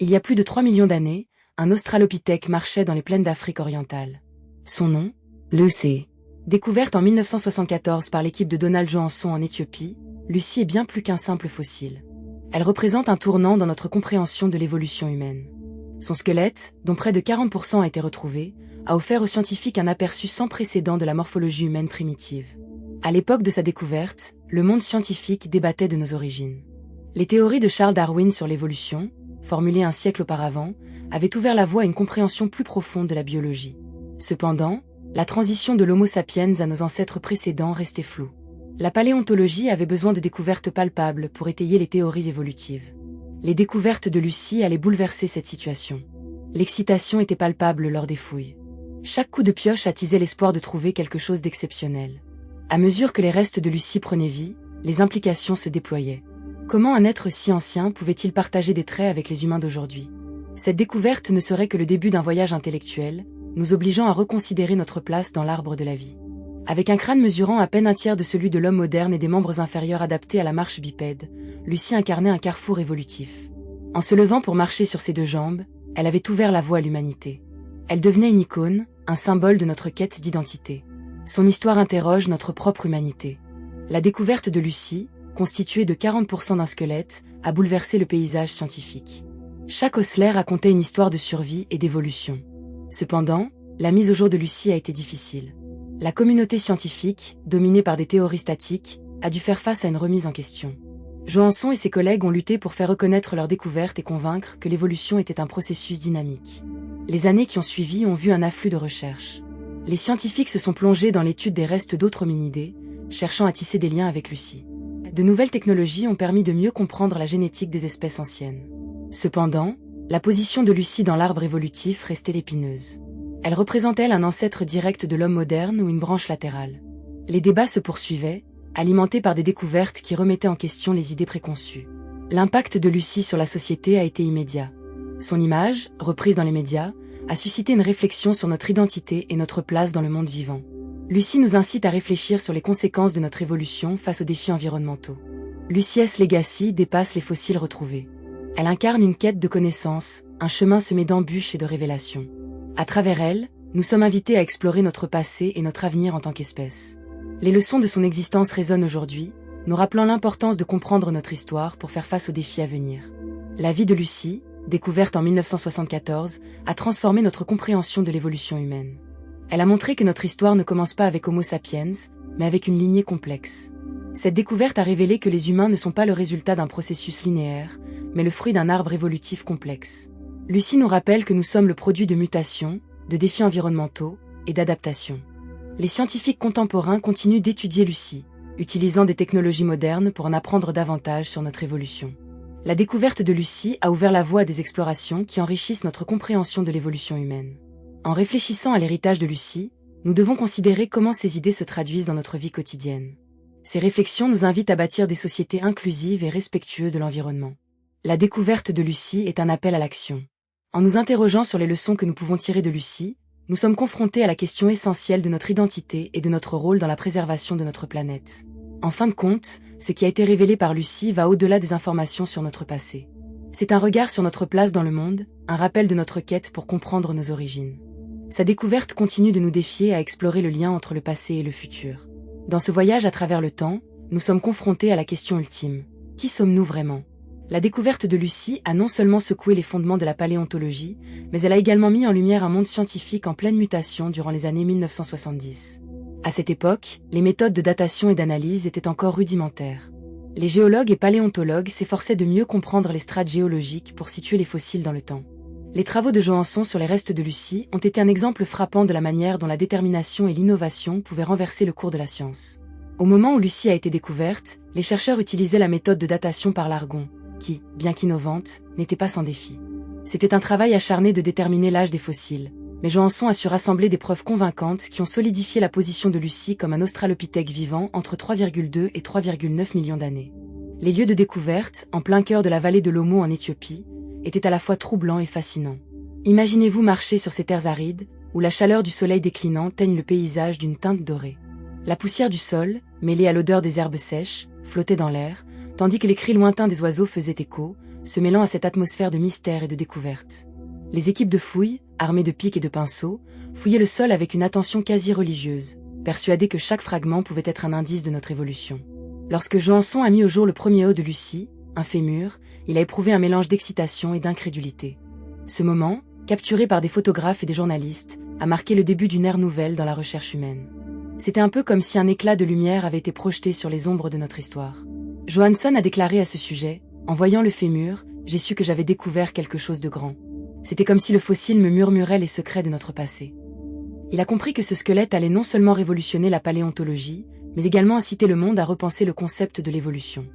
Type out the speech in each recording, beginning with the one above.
Il y a plus de 3 millions d'années, un australopithèque marchait dans les plaines d'Afrique orientale. Son nom, Lucy. Découverte en 1974 par l'équipe de Donald Johansson en Éthiopie, Lucy est bien plus qu'un simple fossile. Elle représente un tournant dans notre compréhension de l'évolution humaine. Son squelette, dont près de 40% a été retrouvé, a offert aux scientifiques un aperçu sans précédent de la morphologie humaine primitive. À l'époque de sa découverte, le monde scientifique débattait de nos origines. Les théories de Charles Darwin sur l'évolution, formulées un siècle auparavant, avaient ouvert la voie à une compréhension plus profonde de la biologie. Cependant, la transition de l'Homo sapiens à nos ancêtres précédents restait floue. La paléontologie avait besoin de découvertes palpables pour étayer les théories évolutives. Les découvertes de Lucy allaient bouleverser cette situation. L'excitation était palpable lors des fouilles. Chaque coup de pioche attisait l'espoir de trouver quelque chose d'exceptionnel. À mesure que les restes de Lucy prenaient vie, les implications se déployaient. Comment un être si ancien pouvait-il partager des traits avec les humains d'aujourd'hui? Cette découverte ne serait que le début d'un voyage intellectuel, nous obligeant à reconsidérer notre place dans l'arbre de la vie. Avec un crâne mesurant à peine un tiers de celui de l'homme moderne et des membres inférieurs adaptés à la marche bipède, Lucy incarnait un carrefour évolutif. En se levant pour marcher sur ses deux jambes, elle avait ouvert la voie à l'humanité. Elle devenait une icône, un symbole de notre quête d'identité. Son histoire interroge notre propre humanité. La découverte de Lucy, constituée de 40% d'un squelette, a bouleversé le paysage scientifique. Chaque osselet racontait une histoire de survie et d'évolution. Cependant, la mise au jour de Lucy a été difficile. La communauté scientifique, dominée par des théories statiques, a dû faire face à une remise en question. Johansson et ses collègues ont lutté pour faire reconnaître leur découverte et convaincre que l'évolution était un processus dynamique. Les années qui ont suivi ont vu un afflux de recherches. Les scientifiques se sont plongés dans l'étude des restes d'autres hominidés, cherchant à tisser des liens avec Lucy. De nouvelles technologies ont permis de mieux comprendre la génétique des espèces anciennes. Cependant, la position de Lucy dans l'arbre évolutif restait épineuse. Elle représente-t-elle un ancêtre direct de l'homme moderne ou une branche latérale? Les débats se poursuivaient, alimentés par des découvertes qui remettaient en question les idées préconçues. L'impact de Lucy sur la société a été immédiat. Son image, reprise dans les médias, a suscité une réflexion sur notre identité et notre place dans le monde vivant. Lucy nous incite à réfléchir sur les conséquences de notre évolution face aux défis environnementaux. Lucy's Legacy dépasse les fossiles retrouvés. Elle incarne une quête de connaissances, un chemin semé d'embûches et de révélations. À travers elle, nous sommes invités à explorer notre passé et notre avenir en tant qu'espèce. Les leçons de son existence résonnent aujourd'hui, nous rappelant l'importance de comprendre notre histoire pour faire face aux défis à venir. La vie de Lucy, découverte en 1974, a transformé notre compréhension de l'évolution humaine. Elle a montré que notre histoire ne commence pas avec Homo sapiens, mais avec une lignée complexe. Cette découverte a révélé que les humains ne sont pas le résultat d'un processus linéaire, mais le fruit d'un arbre évolutif complexe. Lucy nous rappelle que nous sommes le produit de mutations, de défis environnementaux et d'adaptations. Les scientifiques contemporains continuent d'étudier Lucy, utilisant des technologies modernes pour en apprendre davantage sur notre évolution. La découverte de Lucy a ouvert la voie à des explorations qui enrichissent notre compréhension de l'évolution humaine. En réfléchissant à l'héritage de Lucy, nous devons considérer comment ces idées se traduisent dans notre vie quotidienne. Ces réflexions nous invitent à bâtir des sociétés inclusives et respectueuses de l'environnement. La découverte de Lucy est un appel à l'action. En nous interrogeant sur les leçons que nous pouvons tirer de Lucy, nous sommes confrontés à la question essentielle de notre identité et de notre rôle dans la préservation de notre planète. En fin de compte, ce qui a été révélé par Lucy va au-delà des informations sur notre passé. C'est un regard sur notre place dans le monde, un rappel de notre quête pour comprendre nos origines. Sa découverte continue de nous défier à explorer le lien entre le passé et le futur. Dans ce voyage à travers le temps, nous sommes confrontés à la question ultime. Qui sommes-nous vraiment? La découverte de Lucy a non seulement secoué les fondements de la paléontologie, mais elle a également mis en lumière un monde scientifique en pleine mutation durant les années 1970. À cette époque, les méthodes de datation et d'analyse étaient encore rudimentaires. Les géologues et paléontologues s'efforçaient de mieux comprendre les strates géologiques pour situer les fossiles dans le temps. Les travaux de Johansson sur les restes de Lucy ont été un exemple frappant de la manière dont la détermination et l'innovation pouvaient renverser le cours de la science. Au moment où Lucy a été découverte, les chercheurs utilisaient la méthode de datation par l'argon, qui, bien qu'innovante, n'était pas sans défi. C'était un travail acharné de déterminer l'âge des fossiles, mais Johansson a su rassembler des preuves convaincantes qui ont solidifié la position de Lucy comme un australopithèque vivant entre 3,2 et 3,9 millions d'années. Les lieux de découverte, en plein cœur de la vallée de l'Omo en Éthiopie, étaient à la fois troublants et fascinants. Imaginez-vous marcher sur ces terres arides, où la chaleur du soleil déclinant teigne le paysage d'une teinte dorée. La poussière du sol, mêlée à l'odeur des herbes sèches, flottait dans l'air, tandis que les cris lointains des oiseaux faisaient écho, se mêlant à cette atmosphère de mystère et de découverte. Les équipes de fouilles, armées de pics et de pinceaux, fouillaient le sol avec une attention quasi religieuse, persuadées que chaque fragment pouvait être un indice de notre évolution. Lorsque Johanson a mis au jour le premier os de Lucie, un fémur, il a éprouvé un mélange d'excitation et d'incrédulité. Ce moment, capturé par des photographes et des journalistes, a marqué le début d'une ère nouvelle dans la recherche humaine. C'était un peu comme si un éclat de lumière avait été projeté sur les ombres de notre histoire. Johanson a déclaré à ce sujet, « En voyant le fémur, j'ai su que j'avais découvert quelque chose de grand. C'était comme si le fossile me murmurait les secrets de notre passé. » Il a compris que ce squelette allait non seulement révolutionner la paléontologie, mais également inciter le monde à repenser le concept de l'évolution.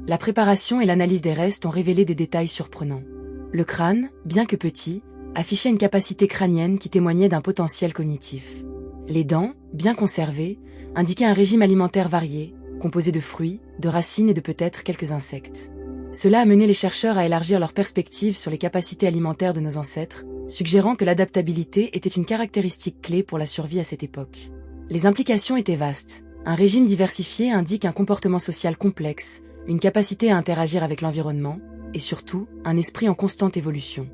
La préparation et l'analyse des restes ont révélé des détails surprenants. Le crâne, bien que petit, affichait une capacité crânienne qui témoignait d'un potentiel cognitif. Les dents, bien conservées, indiquaient un régime alimentaire varié, composé de fruits, de racines et de peut-être quelques insectes. Cela a mené les chercheurs à élargir leurs perspectives sur les capacités alimentaires de nos ancêtres, suggérant que l'adaptabilité était une caractéristique clé pour la survie à cette époque. Les implications étaient vastes. Un régime diversifié indique un comportement social complexe, une capacité à interagir avec l'environnement, et surtout, un esprit en constante évolution.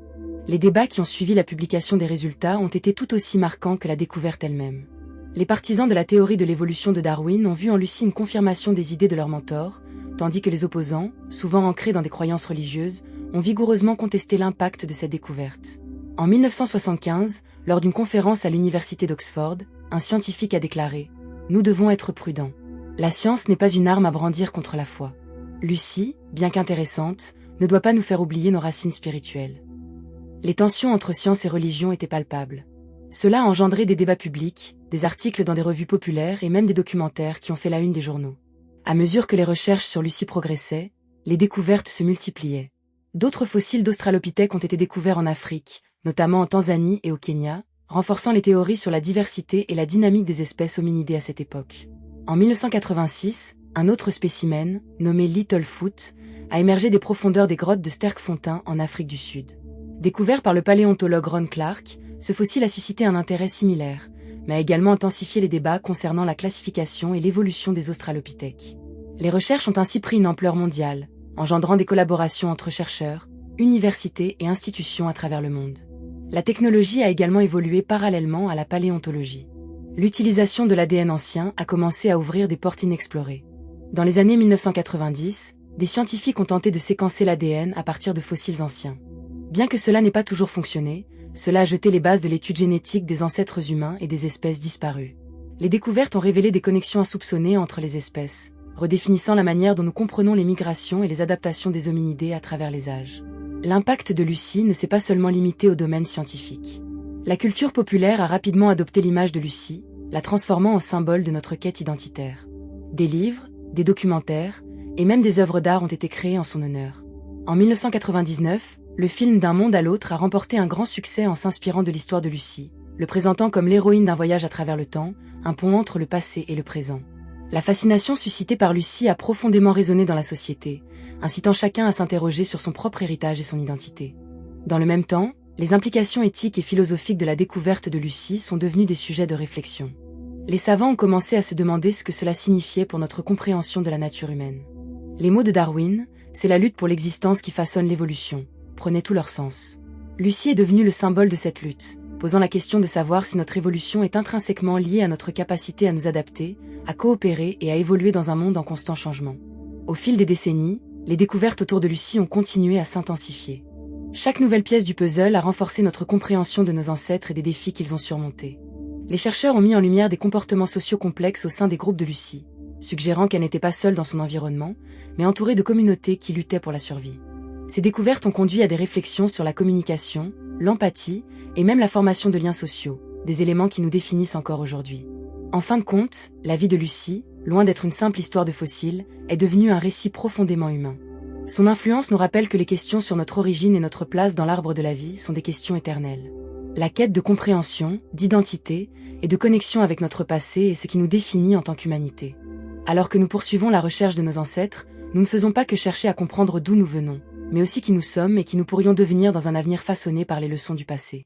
Les débats qui ont suivi la publication des résultats ont été tout aussi marquants que la découverte elle-même. Les partisans de la théorie de l'évolution de Darwin ont vu en Lucie une confirmation des idées de leur mentor, tandis que les opposants, souvent ancrés dans des croyances religieuses, ont vigoureusement contesté l'impact de cette découverte. En 1975, lors d'une conférence à l'université d'Oxford, un scientifique a déclaré « Nous devons être prudents. La science n'est pas une arme à brandir contre la foi. Lucie, bien qu'intéressante, ne doit pas nous faire oublier nos racines spirituelles. » Les tensions entre science et religion étaient palpables. Cela a engendré des débats publics, des articles dans des revues populaires et même des documentaires qui ont fait la une des journaux. À mesure que les recherches sur Lucie progressaient, les découvertes se multipliaient. D'autres fossiles d'Australopithèques ont été découverts en Afrique, notamment en Tanzanie et au Kenya, renforçant les théories sur la diversité et la dynamique des espèces hominidées à cette époque. En 1986, un autre spécimen, nommé Littlefoot, a émergé des profondeurs des grottes de Sterkfontein en Afrique du Sud. Découvert par le paléontologue Ron Clark, ce fossile a suscité un intérêt similaire, mais a également intensifié les débats concernant la classification et l'évolution des Australopithèques. Les recherches ont ainsi pris une ampleur mondiale, engendrant des collaborations entre chercheurs, universités et institutions à travers le monde. La technologie a également évolué parallèlement à la paléontologie. L'utilisation de l'ADN ancien a commencé à ouvrir des portes inexplorées. Dans les années 1990, des scientifiques ont tenté de séquencer l'ADN à partir de fossiles anciens. Bien que cela n'ait pas toujours fonctionné, cela a jeté les bases de l'étude génétique des ancêtres humains et des espèces disparues. Les découvertes ont révélé des connexions insoupçonnées entre les espèces, redéfinissant la manière dont nous comprenons les migrations et les adaptations des hominidés à travers les âges. L'impact de Lucie ne s'est pas seulement limité au domaine scientifique. La culture populaire a rapidement adopté l'image de Lucie, la transformant en symbole de notre quête identitaire. Des livres, des documentaires, et même des œuvres d'art ont été créées en son honneur. En 1999, le film D'un monde à l'autre a remporté un grand succès en s'inspirant de l'histoire de Lucie, le présentant comme l'héroïne d'un voyage à travers le temps, un pont entre le passé et le présent. La fascination suscitée par Lucie a profondément résonné dans la société, incitant chacun à s'interroger sur son propre héritage et son identité. Dans le même temps, les implications éthiques et philosophiques de la découverte de Lucie sont devenues des sujets de réflexion. Les savants ont commencé à se demander ce que cela signifiait pour notre compréhension de la nature humaine. Les mots de Darwin, c'est la lutte pour l'existence qui façonne l'évolution, prenaient tout leur sens. Lucie est devenue le symbole de cette lutte, posant la question de savoir si notre évolution est intrinsèquement liée à notre capacité à nous adapter, à coopérer et à évoluer dans un monde en constant changement. Au fil des décennies, les découvertes autour de Lucie ont continué à s'intensifier. Chaque nouvelle pièce du puzzle a renforcé notre compréhension de nos ancêtres et des défis qu'ils ont surmontés. Les chercheurs ont mis en lumière des comportements sociaux complexes au sein des groupes de Lucie, suggérant qu'elle n'était pas seule dans son environnement, mais entourée de communautés qui luttaient pour la survie. Ces découvertes ont conduit à des réflexions sur la communication, l'empathie et même la formation de liens sociaux, des éléments qui nous définissent encore aujourd'hui. En fin de compte, la vie de Lucie, loin d'être une simple histoire de fossiles, est devenue un récit profondément humain. Son influence nous rappelle que les questions sur notre origine et notre place dans l'arbre de la vie sont des questions éternelles. La quête de compréhension, d'identité et de connexion avec notre passé est ce qui nous définit en tant qu'humanité. Alors que nous poursuivons la recherche de nos ancêtres, nous ne faisons pas que chercher à comprendre d'où nous venons, mais aussi qui nous sommes et qui nous pourrions devenir dans un avenir façonné par les leçons du passé.